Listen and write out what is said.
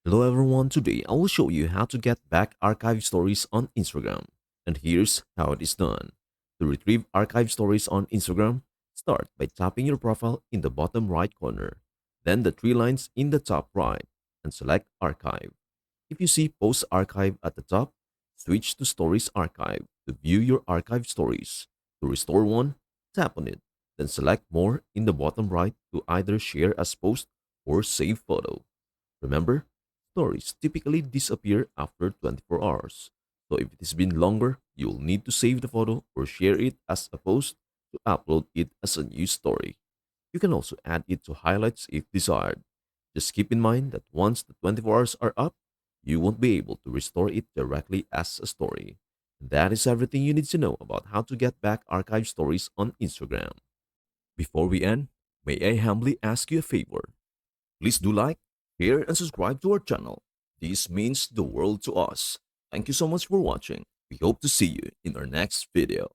Hello everyone, today I will show you how to get back archive stories on Instagram. And here's how it is done. To retrieve archive stories on Instagram, start by tapping your profile in the bottom right corner, then the three lines in the top right, and select Archive. If you see Post Archive at the top, switch to Stories Archive to view your archive stories. To restore one, tap on it, then select More in the bottom right to either share as post or save photo. Remember, stories typically disappear after 24 hours. So if it has been longer, you'll need to save the photo or share it as a post to upload it as a new story. You can also add it to highlights if desired. Just keep in mind that once the 24 hours are up, you won't be able to restore it directly as a story. That is everything you need to know about how to get back archive stories on Instagram. Before we end, may I humbly ask you a favor? Please do like, share, and subscribe to our channel. This means the world to us. Thank you so much for watching. We hope to see you in our next video.